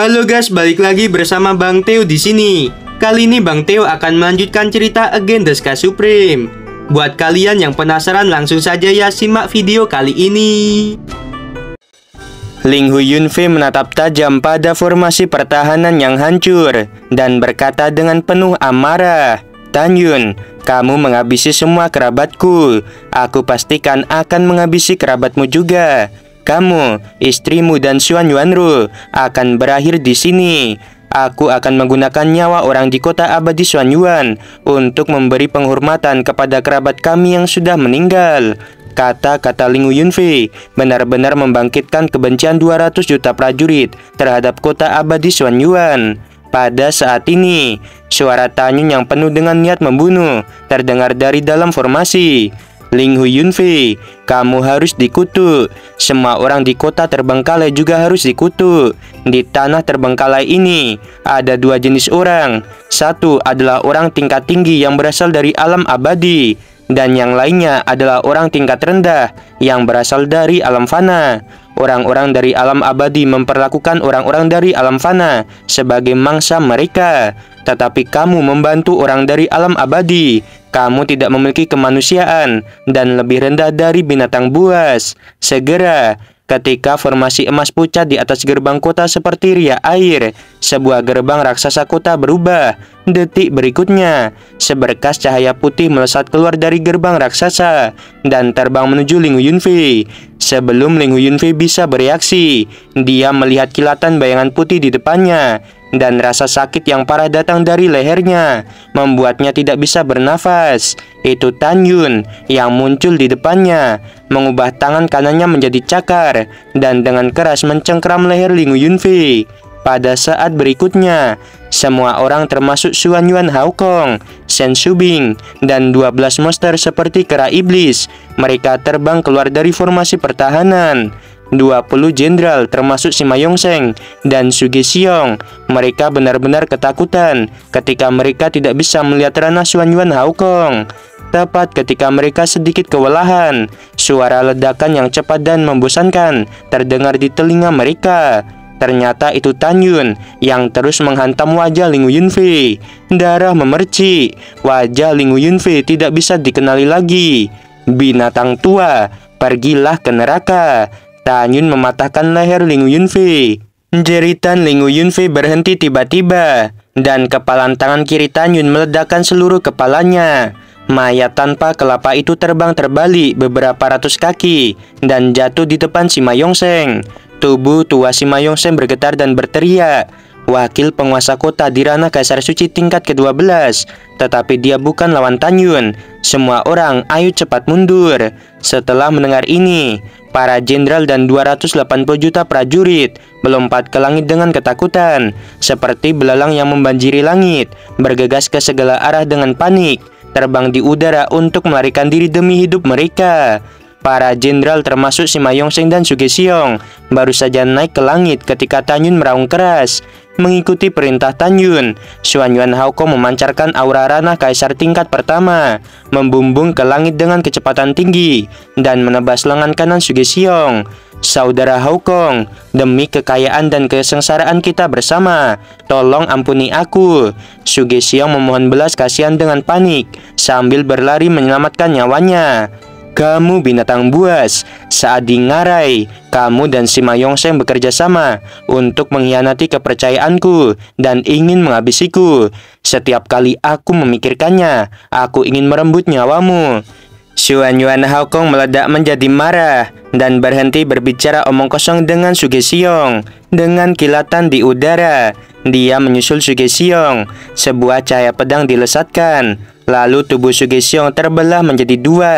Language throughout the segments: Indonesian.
Halo guys, balik lagi bersama Bang Theo di sini. Kali ini Bang Theo akan melanjutkan cerita Against the Sky Supreme. Buat kalian yang penasaran, langsung saja ya simak video kali ini. Ling Hu Yunfei menatap tajam pada formasi pertahanan yang hancur dan berkata dengan penuh amarah, "Tan Yun, kamu menghabisi semua kerabatku. Aku pastikan akan menghabisi kerabatmu juga. Kamu, istrimu dan Xuan Yuanru akan berakhir di sini. Aku akan menggunakan nyawa orang di kota abadi Xuan Yuan untuk memberi penghormatan kepada kerabat kami yang sudah meninggal." Kata-kata Ling Hu Yunfei benar-benar membangkitkan kebencian 200 juta prajurit terhadap kota abadi Xuan Yuan. Pada saat ini, suara Tan Yun yang penuh dengan niat membunuh terdengar dari dalam formasi. "Ling Hu Yunfei, kamu harus dikutuk. Semua orang di kota terbengkalai juga harus dikutuk. Di tanah terbengkalai ini ada dua jenis orang. Satu adalah orang tingkat tinggi yang berasal dari alam abadi, dan yang lainnya adalah orang tingkat rendah yang berasal dari alam fana. Orang-orang dari alam abadi memperlakukan orang-orang dari alam fana sebagai mangsa mereka. Tetapi kamu membantu orang dari alam abadi. Kamu tidak memiliki kemanusiaan dan lebih rendah dari binatang buas. Segera." Ketika formasi emas pucat di atas gerbang kota seperti riak air, sebuah gerbang raksasa kota berubah. Detik berikutnya, seberkas cahaya putih melesat keluar dari gerbang raksasa dan terbang menuju Ling Hu Yunfei. Sebelum Ling Hu Yunfei bisa bereaksi, dia melihat kilatan bayangan putih di depannya, dan rasa sakit yang parah datang dari lehernya, membuatnya tidak bisa bernafas. Itu Tan Yun yang muncul di depannya, mengubah tangan kanannya menjadi cakar, dan dengan keras mencengkram leher Ling Hu Yunfei. Pada saat berikutnya, semua orang termasuk Xuan Yuan Haokong, Shen Shubing, dan 12 monster seperti kera iblis, mereka terbang keluar dari formasi pertahanan. 20 jenderal termasuk Sima Yongsheng dan Suge Xiong, mereka benar-benar ketakutan ketika mereka tidak bisa melihat ranah Xuan Yuan Haokong. Tepat ketika mereka sedikit kewalahan, suara ledakan yang cepat dan membosankan terdengar di telinga mereka. Ternyata itu Tan Yun yang terus menghantam wajah Ling Hu Yunfei. Darah memercik, wajah Ling Hu Yunfei tidak bisa dikenali lagi. "Binatang tua, pergilah ke neraka." Tan Yun mematahkan leher Ling Hu Yunfei. Jeritan Ling Hu Yunfei berhenti tiba-tiba, dan kepalan tangan kiri Tan Yun meledakkan seluruh kepalanya. Mayat tanpa kelapa itu terbang terbalik beberapa ratus kaki dan jatuh di depan Sima Yongsheng. Tubuh tua Sima Yongsheng bergetar dan berteriak, "Wakil penguasa kota di ranah Kaisar Suci tingkat ke-12, tetapi dia bukan lawan Tan Yun. Semua orang, ayo cepat mundur." Setelah mendengar ini, para jenderal dan 280 juta prajurit melompat ke langit dengan ketakutan, seperti belalang yang membanjiri langit, bergegas ke segala arah dengan panik, terbang di udara untuk melarikan diri demi hidup mereka. Para jenderal termasuk Sima Yongsheng dan Suge Xiong baru saja naik ke langit ketika Tan Yun meraung keras. Mengikuti perintah Tan Yun, Xuan Yuan Haokong memancarkan aura ranah kaisar tingkat pertama, membumbung ke langit dengan kecepatan tinggi dan menebas lengan kanan Suge Xiong. "Saudara Haokong, demi kekayaan dan kesengsaraan kita bersama, tolong ampuni aku." Suge Xiong memohon belas kasihan dengan panik sambil berlari menyelamatkan nyawanya. "Kamu binatang buas, saat di Ngarai, kamu dan Sima Yongsheng bekerja sama untuk mengkhianati kepercayaanku dan ingin menghabisiku. Setiap kali aku memikirkannya, aku ingin merenggut nyawamu." Xuan Yuan Haokong meledak menjadi marah dan berhenti berbicara omong kosong dengan Suge Xiong. Dengan kilatan di udara, dia menyusul Suge Xiong. Sebuah cahaya pedang dilesatkan, lalu tubuh Suge Xiong terbelah menjadi dua.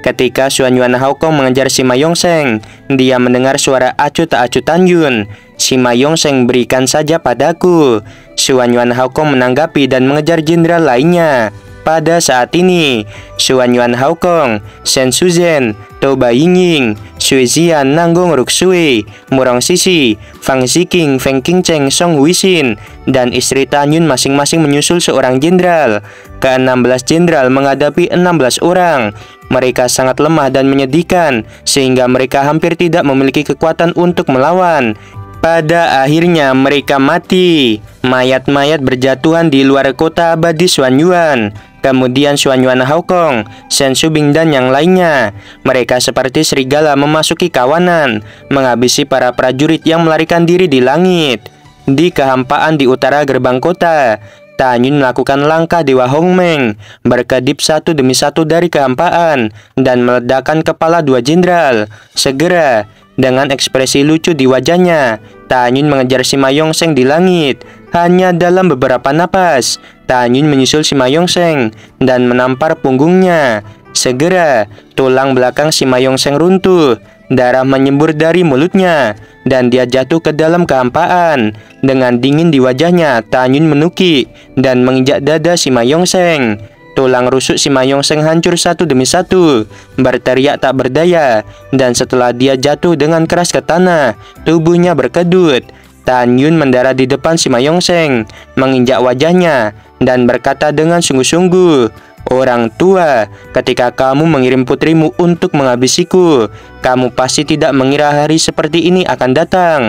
Ketika Xuan Yuan Haokong mengejar Sima Yongsheng, dia mendengar suara acuh tak acuh Tan Yun. "Sima Yongsheng, berikan saja padaku." Xuan Yuan Haokong menanggapi dan mengejar jenderal lainnya. Pada saat ini, Xuan Yuan Haokong, Shen Shuzhen, Tou Baiying, Sui Zian, Nanggong Ruksui, Murong Sisi, Fang Ziqing, Feng Qingcheng, Song Huixin, dan istri Tan Yun masing-masing menyusul seorang jenderal. Ke-16 jenderal menghadapi 16 orang. Mereka sangat lemah dan menyedihkan, sehingga mereka hampir tidak memiliki kekuatan untuk melawan. Pada akhirnya mereka mati. Mayat-mayat berjatuhan di luar kota abadi Xuanyuan. Kemudian Xuanyuan Haokong, Shen Shubing dan yang lainnya. Mereka seperti serigala memasuki kawanan, menghabisi para prajurit yang melarikan diri di langit. Di kehampaan di utara gerbang kota, Tanyun melakukan langkah Dewa Hongmeng, berkedip satu demi satu dari kehampaan, dan meledakkan kepala dua jenderal. Segera, dengan ekspresi lucu di wajahnya, Tanyun mengejar Sima Yongsheng di langit. Hanya dalam beberapa napas, Tanyun menyusul Sima Yongsheng dan menampar punggungnya. Segera, tulang belakang Sima Yongsheng runtuh, darah menyembur dari mulutnya, dan dia jatuh ke dalam kehampaan. Dengan dingin di wajahnya, Tanyun menukik dan menginjak dada Sima Yongsheng. Tulang rusuk Sima Yongsheng hancur satu demi satu, berteriak tak berdaya, dan setelah dia jatuh dengan keras ke tanah, tubuhnya berkedut. Tanyun mendarat di depan Sima Yongsheng, menginjak wajahnya, dan berkata dengan sungguh-sungguh, "Orang tua, ketika kamu mengirim putrimu untuk menghabisiku, kamu pasti tidak mengira hari seperti ini akan datang."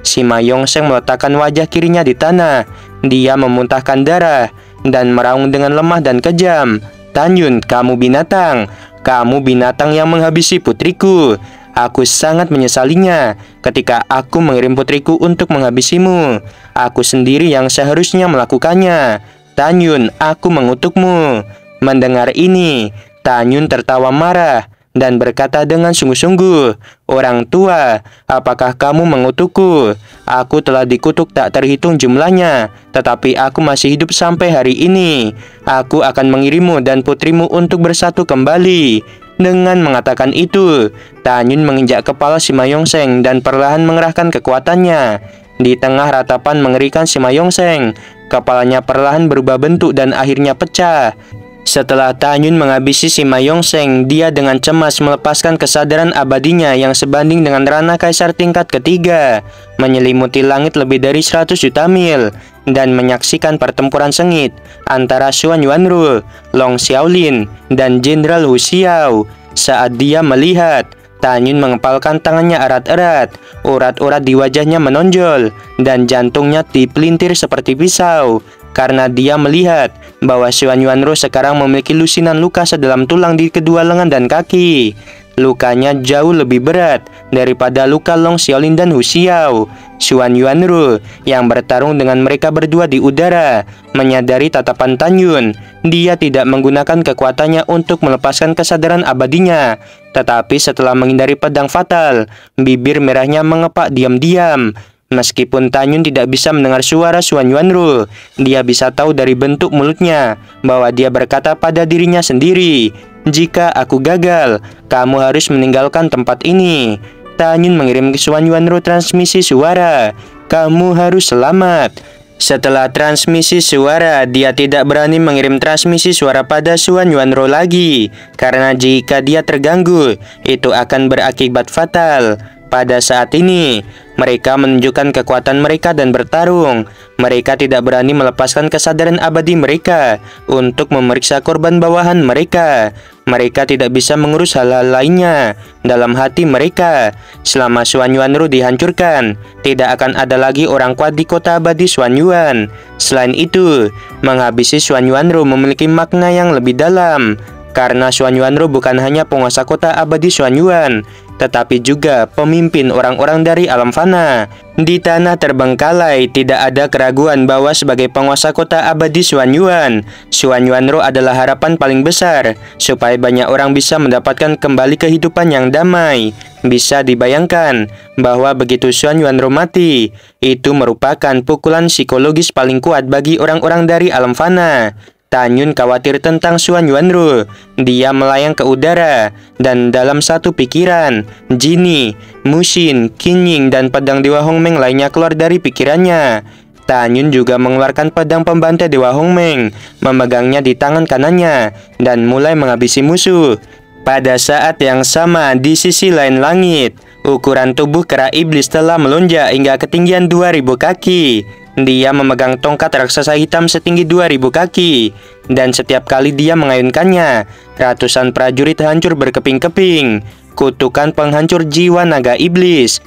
Sima Yongsheng meletakkan wajah kirinya di tanah. Dia memuntahkan darah dan meraung dengan lemah dan kejam. "Tanyun, kamu binatang. Kamu binatang yang menghabisi putriku. Aku sangat menyesalinya ketika aku mengirim putriku untuk menghabisimu. Aku sendiri yang seharusnya melakukannya. Tanyun, aku mengutukmu." Mendengar ini, Tanyun tertawa marah dan berkata dengan sungguh-sungguh, "Orang tua, apakah kamu mengutukku? Aku telah dikutuk tak terhitung jumlahnya, tetapi aku masih hidup sampai hari ini. Aku akan mengirimmu dan putrimu untuk bersatu kembali." Dengan mengatakan itu, Tanyun menginjak kepala Sima Yongsheng dan perlahan mengerahkan kekuatannya. Di tengah ratapan mengerikan Sima Yongsheng, kepalanya perlahan berubah bentuk dan akhirnya pecah. Setelah Tanyun menghabisi Sima Yongsheng, dia dengan cemas melepaskan kesadaran abadinya yang sebanding dengan ranah kaisar tingkat ketiga, menyelimuti langit lebih dari 100 juta mil, dan menyaksikan pertempuran sengit antara Xuan Yuanru, Long Xiaolin, dan Jenderal Hu Xiao. Saat dia melihat Tanyun mengepalkan tangannya erat-erat, urat-urat di wajahnya menonjol, dan jantungnya dipelintir seperti pisau. Karena dia melihat bahwa Xuan Yuanru sekarang memiliki lusinan luka sedalam tulang di kedua lengan dan kaki. Lukanya jauh lebih berat daripada luka Long Xiaolin dan Hu Xiao. Xuan Yuanru yang bertarung dengan mereka berdua di udara menyadari tatapan Tanyun. Dia tidak menggunakan kekuatannya untuk melepaskan kesadaran abadinya, tetapi setelah menghindari pedang fatal, bibir merahnya mengepak diam-diam. Meskipun Tanyun tidak bisa mendengar suara Xuan Yuanru, dia bisa tahu dari bentuk mulutnya bahwa dia berkata pada dirinya sendiri, "Jika aku gagal, kamu harus meninggalkan tempat ini." Tanyun mengirim ke Xuan Yuanru transmisi suara, "Kamu harus selamat." Setelah transmisi suara, dia tidak berani mengirim transmisi suara pada Xuan Yuanru lagi, karena jika dia terganggu, itu akan berakibat fatal. Pada saat ini, mereka menunjukkan kekuatan mereka dan bertarung. Mereka tidak berani melepaskan kesadaran abadi mereka untuk memeriksa korban bawahan mereka. Mereka tidak bisa mengurus hal-hal lainnya dalam hati mereka. Selama Xuan Yuanru dihancurkan, tidak akan ada lagi orang kuat di kota abadi Xuan Yuan. Selain itu, menghabisi Xuan Yuanru memiliki makna yang lebih dalam. Karena Xuan Yuanru bukan hanya penguasa kota abadi Xuan Yuan, tetapi juga pemimpin orang-orang dari alam fana. Di tanah terbengkalai, tidak ada keraguan bahwa sebagai penguasa kota abadi Xuan Yuan, Xuan Yuanru adalah harapan paling besar supaya banyak orang bisa mendapatkan kembali kehidupan yang damai. Bisa dibayangkan bahwa begitu Xuan Yuanru mati, itu merupakan pukulan psikologis paling kuat bagi orang-orang dari alam fana. Tanyun khawatir tentang Xuan Yuanru. Dia melayang ke udara, dan dalam satu pikiran, Jinni, Mushin, Qingying, dan pedang Dewa Hongmeng lainnya keluar dari pikirannya. Tanyun juga mengeluarkan pedang pembantai Dewa Hongmeng, memegangnya di tangan kanannya, dan mulai menghabisi musuh. Pada saat yang sama, di sisi lain langit, ukuran tubuh kera iblis telah melonjak hingga ketinggian 2000 kaki. Dia memegang tongkat raksasa hitam setinggi 2000 kaki, dan setiap kali dia mengayunkannya, ratusan prajurit hancur berkeping-keping. Kutukan penghancur jiwa naga iblis.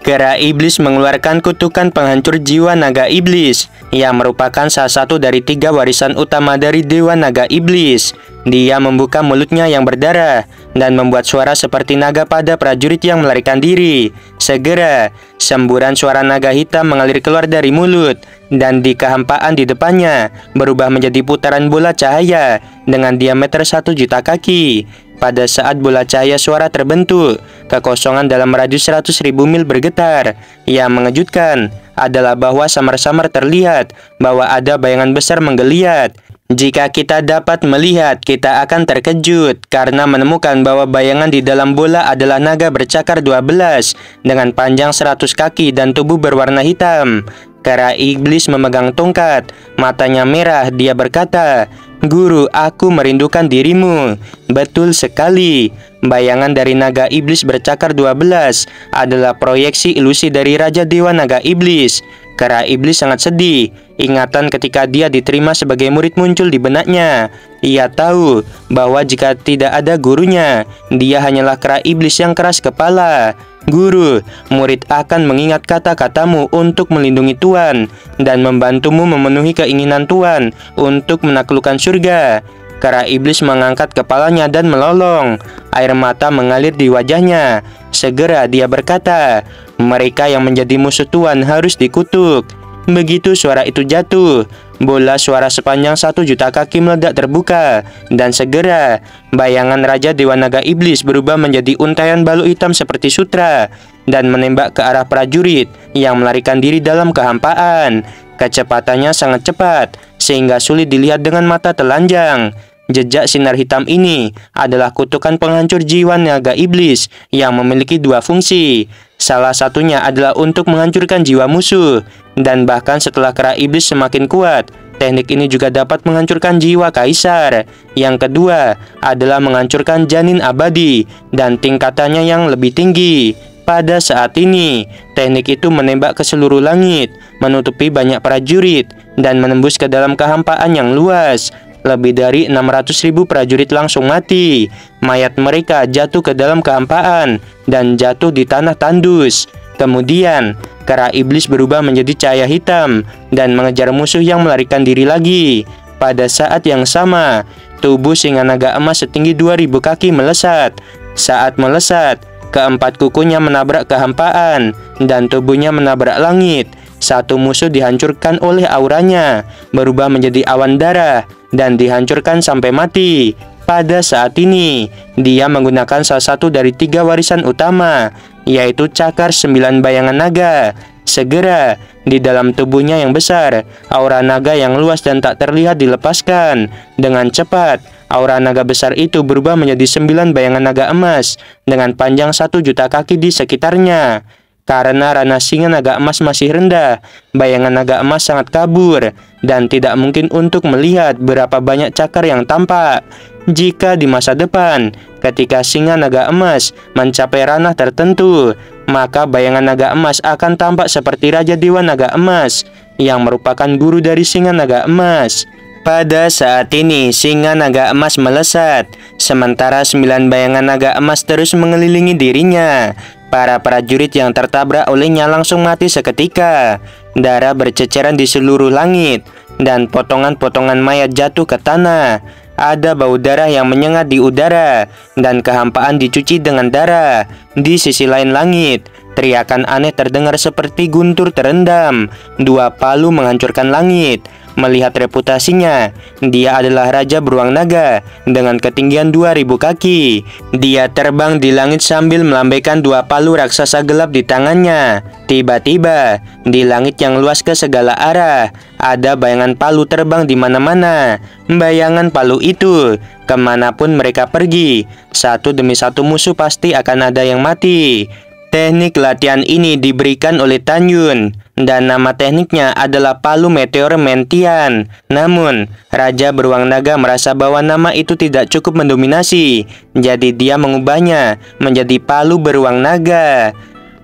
Kera iblis mengeluarkan kutukan penghancur jiwa naga iblis, yang merupakan salah satu dari 3 warisan utama dari Dewa Naga Iblis. Dia membuka mulutnya yang berdarah dan membuat suara seperti naga pada prajurit yang melarikan diri. Segera, semburan suara naga hitam mengalir keluar dari mulut, dan di kehampaan di depannya berubah menjadi putaran bola cahaya dengan diameter 1 juta kaki. Pada saat bola cahaya suara terbentuk, kekosongan dalam radius 100.000 mil bergetar. Yang mengejutkan adalah bahwa samar-samar terlihat bahwa ada bayangan besar menggeliat. Jika kita dapat melihat, kita akan terkejut karena menemukan bahwa bayangan di dalam bola adalah naga bercakar 12 dengan panjang 100 kaki dan tubuh berwarna hitam. Kera iblis memegang tongkat, matanya merah. Dia berkata, "Guru, aku merindukan dirimu." Betul sekali. Bayangan dari naga iblis bercakar 12 adalah proyeksi ilusi dari Raja Dewa Naga Iblis. Kera iblis sangat sedih. Ingatan ketika dia diterima sebagai murid muncul di benaknya. Ia tahu bahwa jika tidak ada gurunya, dia hanyalah kera iblis yang keras kepala. "Guru, murid akan mengingat kata-katamu untuk melindungi Tuhan dan membantumu memenuhi keinginan Tuhan untuk menaklukkan surga." Kera iblis mengangkat kepalanya dan melolong. Air mata mengalir di wajahnya. Segera dia berkata, "Mereka yang menjadi musuh Tuhan harus dikutuk." Begitu suara itu jatuh, bola suara sepanjang 1 juta kaki meledak terbuka, dan segera bayangan Raja Dewa Naga Iblis berubah menjadi untaian balu hitam seperti sutra dan menembak ke arah prajurit yang melarikan diri dalam kehampaan. Kecepatannya sangat cepat sehingga sulit dilihat dengan mata telanjang. Jejak sinar hitam ini adalah kutukan penghancur jiwa naga iblis yang memiliki 2 fungsi. Salah satunya adalah untuk menghancurkan jiwa musuh, dan bahkan setelah kera iblis semakin kuat, teknik ini juga dapat menghancurkan jiwa kaisar. Yang kedua adalah menghancurkan janin abadi dan tingkatannya yang lebih tinggi. Pada saat ini, teknik itu menembak ke seluruh langit, menutupi banyak prajurit, dan menembus ke dalam kehampaan yang luas. Lebih dari 600.000 prajurit langsung mati. Mayat mereka jatuh ke dalam kehampaan dan jatuh di tanah tandus. Kemudian, kera iblis berubah menjadi cahaya hitam dan mengejar musuh yang melarikan diri lagi. Pada saat yang sama, tubuh singa naga emas setinggi 2000 kaki melesat. Saat melesat, keempat kukunya menabrak kehampaan dan tubuhnya menabrak langit. Satu musuh dihancurkan oleh auranya, berubah menjadi awan darah, dan dihancurkan sampai mati. Pada saat ini, dia menggunakan salah satu dari 3 warisan utama, yaitu cakar 9 bayangan naga. Segera, di dalam tubuhnya yang besar, aura naga yang luas dan tak terlihat dilepaskan. Dengan cepat, aura naga besar itu berubah menjadi 9 bayangan naga emas dengan panjang 1 juta kaki di sekitarnya. Karena ranah singa naga emas masih rendah, bayangan naga emas sangat kabur dan tidak mungkin untuk melihat berapa banyak cakar yang tampak. Jika di masa depan, ketika singa naga emas mencapai ranah tertentu, maka bayangan naga emas akan tampak seperti Raja Dewa Naga Emas yang merupakan guru dari singa naga emas. Pada saat ini, singa naga emas melesat, sementara 9 bayangan naga emas terus mengelilingi dirinya. Para prajurit yang tertabrak olehnya langsung mati seketika. Darah berceceran di seluruh langit, dan potongan-potongan mayat jatuh ke tanah. Ada bau darah yang menyengat di udara, dan kehampaan dicuci dengan darah. Di sisi lain langit, teriakan aneh terdengar seperti guntur terendam. 2 palu menghancurkan langit. Melihat reputasinya, dia adalah Raja Beruang Naga dengan ketinggian 2000 kaki. Dia terbang di langit sambil melambaikan 2 palu raksasa gelap di tangannya. Tiba-tiba, di langit yang luas ke segala arah, ada bayangan palu terbang di mana-mana. Bayangan palu itu, kemanapun mereka pergi, satu demi satu musuh pasti akan ada yang mati. Teknik latihan ini diberikan oleh Tan Yun, dan nama tekniknya adalah palu meteor mentian. Namun, Raja Beruang Naga merasa bahwa nama itu tidak cukup mendominasi, jadi dia mengubahnya menjadi palu beruang naga.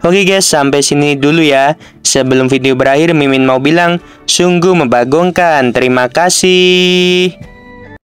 Oke guys, sampai sini dulu ya. Sebelum video berakhir, Mimin mau bilang, sungguh membagongkan. Terima kasih.